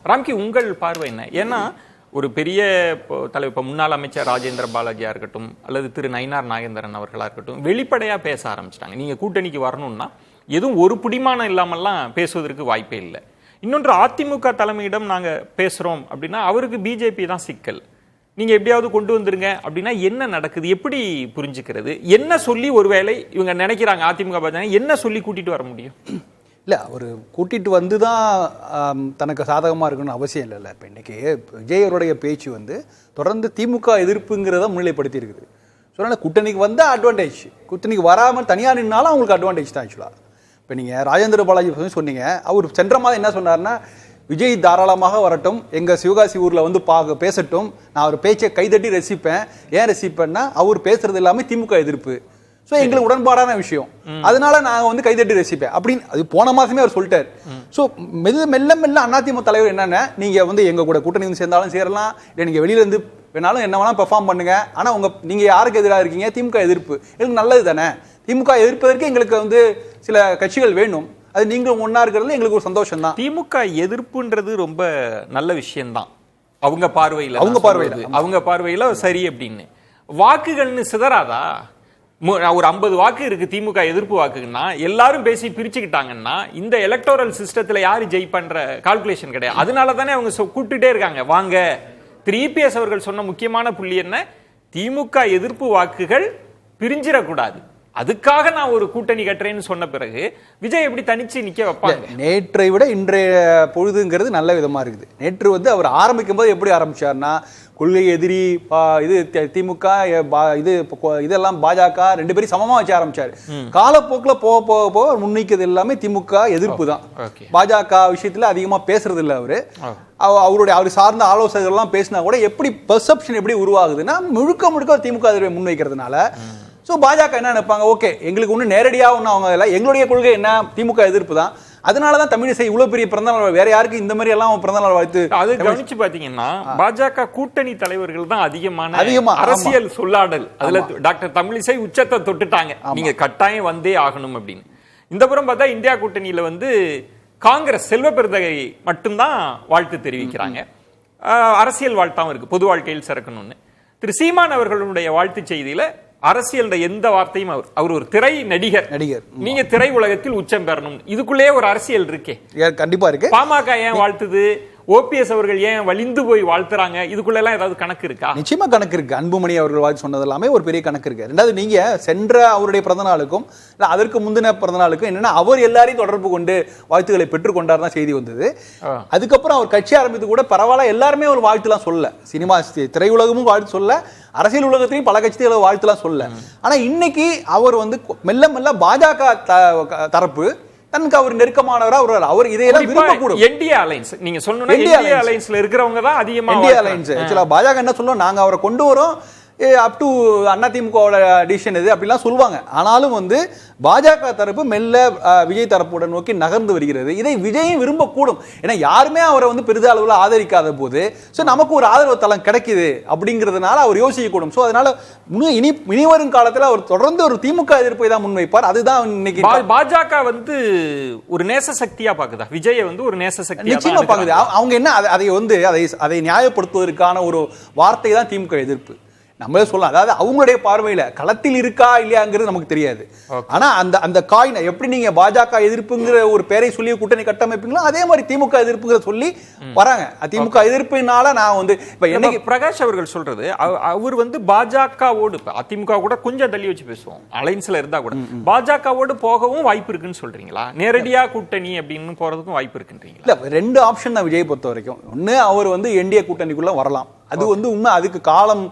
ராம்கி, உங்கள் பார்வை என்ன? ஏன்னா ஒரு பெரிய தலைவர், இப்போ முன்னாள் அமைச்சர் ராஜேந்திர பாலாஜியா இருக்கட்டும் அல்லது திரு நயினார் நாகேந்திரன் அவர்களா இருக்கட்டும், வெளிப்படையா பேச ஆரம்பிச்சிட்டாங்க. நீங்க கூட்டணிக்கு வரணும்னா எதுவும் ஒரு பிடிமானம் இல்லாமல்லாம் பேசுவதற்கு வாய்ப்பே இல்லை. இன்னொன்று, அதிமுக தலைமையிடம் நாங்க பேசுறோம் அப்படின்னா அவருக்கு பிஜேபி தான் சிக்கல். நீங்க எப்படியாவது கொண்டு வந்துருங்க அப்படின்னா என்ன நடக்குது, எப்படி புரிஞ்சுக்கிறது? என்ன சொல்லி ஒருவேளை இவங்க நினைக்கிறாங்க அதிமுக பாஜக என்ன சொல்லி கூட்டிட்டு வர முடியும்? இல்லை, அவர் கூட்டிகிட்டு வந்து தான் தனக்கு சாதகமாக இருக்கணும்னு அவசியம் இல்லைல்ல. இப்போ இன்றைக்கி விஜய் அவருடைய பேச்சு வந்து தொடர்ந்து திமுக எதிர்ப்புங்கிறத முன்னிலைப்படுத்தி இருக்குது. ஸோ அதனால் கூட்டணிக்கு வந்தால் அட்வான்டேஜ், கூட்டணிக்கு வராமல் தனியாக நின்னாலும் அவங்களுக்கு அட்வான்டேஜ் தான் ஆக்சுவலாக. இப்போ நீங்கள் ராஜேந்திர பாலாஜி சொன்னீங்க, அவர் சென்ற மாதம் என்ன சொன்னார்னா, விஜய் தாராளமாக வரட்டும், எங்கள் சிவகாசி ஊரில் வந்து பேசட்டும், நான் அவர் பேச்சை கைதட்டி ரசிப்பேன். ஏன் ரசிப்பேன்னா அவர் பேசுறது எல்லாமே திமுக எதிர்ப்பு, ஸோ எங்களுக்கு உடன்பாடான விஷயம், அதனால நாங்கள் வந்து கைதட்டி ரசிப்பேன் அப்படின்னு அது போன மாதமே அவர் சொல்லிட்டார். ஸோ மெல்ல மெல்ல அதிமுக தலைவர் என்னென்ன, நீங்கள் வந்து எங்கள் கூட கூட்டணி வந்து சேர்ந்தாலும் சேரலாம், இல்லை நீங்கள் வெளியிலேருந்து வேணாலும் என்ன வேணாலும் பெர்ஃபார்ம் பண்ணுங்க, ஆனால் நீங்கள் யாருக்கு எதிராக இருக்கீங்க, திமுக எதிர்ப்பு, எங்களுக்கு நல்லது தானே. திமுக எதிர்ப்பதற்கு எங்களுக்கு வந்து சில கட்சிகள் வேணும், அது நீங்களும் ஒன்றா இருக்கிறது எங்களுக்கு ஒரு சந்தோஷம் தான். திமுக எதிர்ப்புன்றது ரொம்ப நல்ல விஷயம்தான் அவங்க பார்வையில் சரி அப்படின்னு. வாக்குகள்னு சிதறாதா? ஒரு 50 வாக்கு இருக்கு திமுக எதிர்ப்பு வாக்குன்னா, எல்லாரும் பேசி பிரிச்சுக்கிட்டாங்கன்னா இந்த எலக்டோரல் சிஸ்டத்துல யாரு ஜெயிப்பன்ற கால்குலேஷன் கிடையாது. அதனால தானே அவங்க கூப்பிட்டுட்டே இருக்காங்க வாங்க. திரு இபிஎஸ் அவர்கள் சொன்ன முக்கியமான புள்ளி என்ன, திமுக எதிர்ப்பு வாக்குகள் பிரிஞ்சிடக்கூடாது, அதுக்காக நான் ஒரு கூட்டணி கட்டுறேன்னு சொன்ன பிறகு விஜய் எப்படி தனிச்சு நிக்க வைப்பாங்க? நேற்றை விட இன்றைய பொழுதுங்கிறது நல்ல விதமா இருக்குது. நேற்று வந்து அவர் ஆரம்பிக்கும் போது எப்படி ஆரம்பிச்சார்னா, கொள்கை எதிரி இது திமுக இதெல்லாம் பாஜக ரெண்டு பேரும் சமமா வச்சு ஆரம்பிச்சாரு. காலப்போக்கில் போக போக போக முன்னிக்கிறது எல்லாமே திமுக எதிர்ப்பு தான். பாஜக விஷயத்துல அதிகமா பேசுறது இல்லை. அவர் சார்ந்த ஆலோசகர்கள் எல்லாம் பேசினா கூட எப்படி பெர்செப்ஷன் எப்படி உருவாகுதுன்னா, முழுக்க முழுக்க திமுக எதிர்ப்பை முன்வைக்கிறதுனால. ஸோ பாஜக என்ன நினைப்பாங்க, ஓகே எங்களுக்கு ஒன்றும் நேரடியாக ஒன்றும் அவங்க இல்லை, எங்களுடைய கொள்கை என்ன திமுக எதிர்ப்பு தான், அதனால தான் தமிழிசை இவ்வளவு பெரிய பிறந்தநாள், வேற யாருக்கு இந்த மாதிரி எல்லாம் பிறந்தநாள் வாழ்த்து. அது கவனிச்சு பாத்தீங்கன்னா பாஜக கூட்டணி தலைவர்கள் தான் அதிகமா அரசியல் சொல்லாடல். அதுல டாக்டர் தமிழிசை உச்சத்தை தொட்டுட்டாங்க, நீங்க கட்டாயம் வந்தே ஆகணும் அப்படின்னு. இந்த புறம் பார்த்தா இந்தியா கூட்டணியில வந்து காங்கிரஸ் செல்வ பெருந்தகை மட்டும்தான் வாழ்த்து தெரிவிக்கிறாங்க. அரசியல் வாழ்த்தாவும் இருக்கு, பொது வாழ்க்கையில் சிறக்கணும்னு. திரு சீமான் அவர்களுடைய வாழ்த்து செய்தியில அரசியல் எந்த வார்த்தையும், அவர் ஒரு திரை நடிகர், நீங்க திரை உலகத்தில் உச்சம் பெறணும், இதுக்குள்ளே ஒரு அரசியல் இருக்கே, கண்டிப்பா இருக்கு. பாமக ஏன் வாழ்த்துது, ஓபிஎஸ் அவர்கள் ஏன் வலிந்து போய் வாழ்த்துறாங்க, இதுக்குள்ள எல்லாம் ஏதாவது கணக்கு இருக்கா? நிச்சயமா கணக்கு இருக்கு. அன்புமணி அவர்கள் வாழ்த்து சொன்னது எல்லாமே ஒரு பெரிய கணக்கு இருக்கு. ரெண்டாவது, நீங்க சென்ற அவருடைய பிறந்த நாளுக்கும் அதற்கு முந்தின பிறந்த நாளுக்கும் என்னன்னா, அவர் எல்லாரையும் தொடர்பு கொண்டு வாழ்த்துக்களை பெற்றுக்கொண்டார் தான் செய்தி வந்தது. அதுக்கப்புறம் அவர் கட்சி ஆரம்பித்து கூட பரவாயில்ல, எல்லாருமே ஒரு வாழ்த்துலாம் சொல்ல, சினிமா திரையுலகமும் வாழ்த்து சொல்ல, அரசியல் உலகத்திலையும் பல கட்சிகளை வாழ்த்துலாம் சொல்ல. ஆனா இன்னைக்கு அவர் வந்து மெல்ல மெல்ல பாஜக தரப்பு தனக்கு அவர் நெருக்கமானவரா அவர் இதையெல்லாம் விரும்பக்கூடும். என்டிஏ அலைன்ஸ் நீங்க சொன்னீங்க, என்டிஏ அலைன்ஸ்ல இருக்கிறவங்க தான் அதிகமா என்டிஏ அலைன்ஸ். ஆக்சுவலா பாஜக என்ன சொல்லுவோம், நாங்க அவரை கொண்டு வரோம் அப் டு அதிமுகவோட டிசிஷன் இது அப்படிலாம் சொல்லுவாங்க. ஆனாலும் வந்து பாஜக தரப்பு மெல்ல விஜய் தரப்புடன் நோக்கி நகர்ந்து வருகிறது. இதை விஜயும் விரும்பக்கூடும். ஏன்னா யாருமே அவரை வந்து பெரித அளவில் ஆதரிக்காத போது நமக்கு ஒரு ஆதரவு தளம் கிடைக்குது அப்படிங்கிறதுனால அவர் யோசிக்கக்கூடும். ஸோ அதனால இனி வரும் காலத்தில் அவர் தொடர்ந்து ஒரு திமுக எதிர்ப்பை தான் முன்வைப்பார். அதுதான் இன்னைக்கு பாஜக வந்து ஒரு நேச சக்தியா பாக்குதா, விஜயை வந்து ஒரு நேச சக்தி நிச்சயமா பாக்குது. அவங்க என்ன அதை நியாயப்படுத்துவதற்கான ஒரு வார்த்தை தான் திமுக எதிர்ப்பு. நம்மளே சொல்லலாம், அதாவது அவங்களுடைய பார்வையில களத்தில் இருக்கா இல்லையாங்கிறது நமக்கு தெரியாது. ஆனா அந்த காயினை எப்படி நீங்க பாஜக எதிர்ப்புங்கிற ஒரு பேரை சொல்லி கூட்டணி கட்டமைப்பீங்களோ அதே மாதிரி திமுக எதிர்ப்புங்கிற சொல்லி வராங்க. திமுக எதிர்ப்பினால நான் வந்து இப்ப என்னைக்கு பிரகாஷ் அவர்கள் சொல்றது, அவர் வந்து பாஜகவோடு அதிமுக கூட கொஞ்சம் தள்ளி வச்சு பேசுவோம், அலைன்ஸ்ல இருந்தா கூட பாஜகவோடு போகவும் வாய்ப்பு இருக்குன்னு சொல்றீங்களா? நேரடியா கூட்டணி அப்படின்னு போறதுக்கும் வாய்ப்பு இருக்குன்றீங்களா? இல்ல, ரெண்டு ஆப்ஷன் தான் விஜய் பொறுத்த வரைக்கும். ஒன்னு, அவர் வந்து என்டிஏ கூட்டணிக்குள்ள வரலாம், அது வந்து உண்மை, அதுக்கு காலம்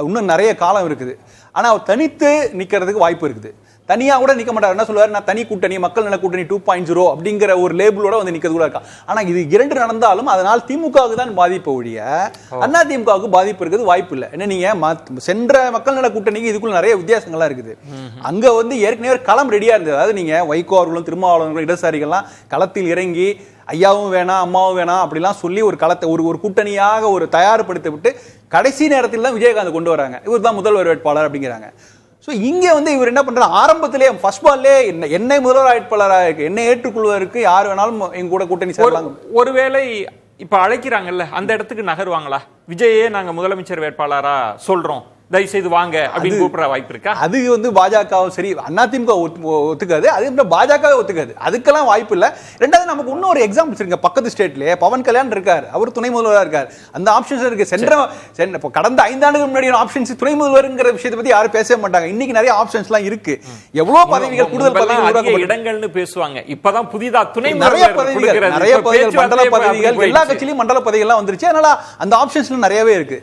இன்னும் நிறைய காலம் இருக்குது. ஆனா அவர் தனித்து நிக்கிறதுக்கு வாய்ப்பு இருக்குது. தனியா கூட நிக்க மாட்டார். என்ன சொல்லுவார், நான் தனி கூட்டணி, மக்கள் நல கூட்டணி 2.0 அப்படிங்கிற ஒரு லேபிளோட வந்து நிக்கிறது கூட இருக்கா. ஆனா இது இரண்டு நடந்தாலும் அதனால் திமுகவுக்கு தான் பாதிப்பு ஒழிய அண்ணா திமுகவுக்கு பாதிப்பு இருக்கிறது வாய்ப்பு இல்லை. என்ன, நீங்க சென்ற மக்கள் நல கூட்டணிக்கு இதுக்குள்ள நிறைய வித்தியாசங்கள்லாம் இருக்குது. அங்க வந்து ஏற்கனவே களம் ரெடியா இருந்தது. அதாவது நீங்க வைகோ அவர்களும் திருமாவளவர்களும் இடதுசாரிகள்லாம் களத்தில் இறங்கி ஐயாவும் வேணாம் அம்மாவும் வேணாம் அப்படிலாம் சொல்லி ஒரு களத்தை ஒரு கூட்டணியாக ஒரு தயார்படுத்தி விட்டு கடைசி நேரத்தில் தான் விஜயகாந்த் கொண்டு வராங்க. இவர் தான் முதல்வர் வேட்பாளர் அப்படிங்கிறாங்க. ஸோ இங்கே வந்து இவர் என்ன பண்றாரு, ஆரம்பத்திலே ஃபர்ஸ்ட் பால்லே என்னை முதல்வர் வேட்பாளராக என்னை ஏற்றுக்கொள்வதற்கு யார் வேணாலும் எங்க கூட கூட்டணி சேரலாம். ஒருவேளை இப்ப அழைக்கிறாங்கல்ல, அந்த இடத்துக்கு நகருவாங்களா? விஜயே நாங்க முதலமைச்சர் வேட்பாளரா சொல்றோம், தயவு செய்து வாங்க அப்படின்னு கூப்பிடுற வாய்ப்பு இருக்கா? அது வந்து பாஜகவும் சரி அதிமுக ஒத்துக்காது, அது பாஜகவே ஒத்துக்காது, அதுக்கெல்லாம் வாய்ப்பு இல்ல. ரெண்டாவது நமக்கு இன்னும் ஒரு எக்ஸாம்பிள் இருக்கு, பக்கத்து ஸ்டேட்லயே பவன் கல்யாண் இருக்கார், அவர் துணை முதல்வராக இருக்கார். அந்த ஆப்ஷன்ஸ் இருக்கு. கடந்த 5 ஆண்டுகள் முன்னாடி ஆப்ஷன்ஸ் துணை முதல்வர்ங்கிற விஷயத்தை பத்தி யாரும் பேசவே மாட்டாங்க. இன்னைக்கு நிறைய ஆப்ஷன்ஸ் எல்லாம் இருக்கு. எவ்வளவு பதவிகள், கூடுதல் பதவிகள், இடங்கள்னு பேசுவாங்க. இப்பதான் புதிதா துணை நிறைய பதவிகள், மண்டல பதவிகள், எல்லா கட்சியிலும் மண்டல பதவிகள் எல்லாம் வந்துருச்சு. அதனால அந்த ஆப்ஷன்ஸ் நிறையவே இருக்கு.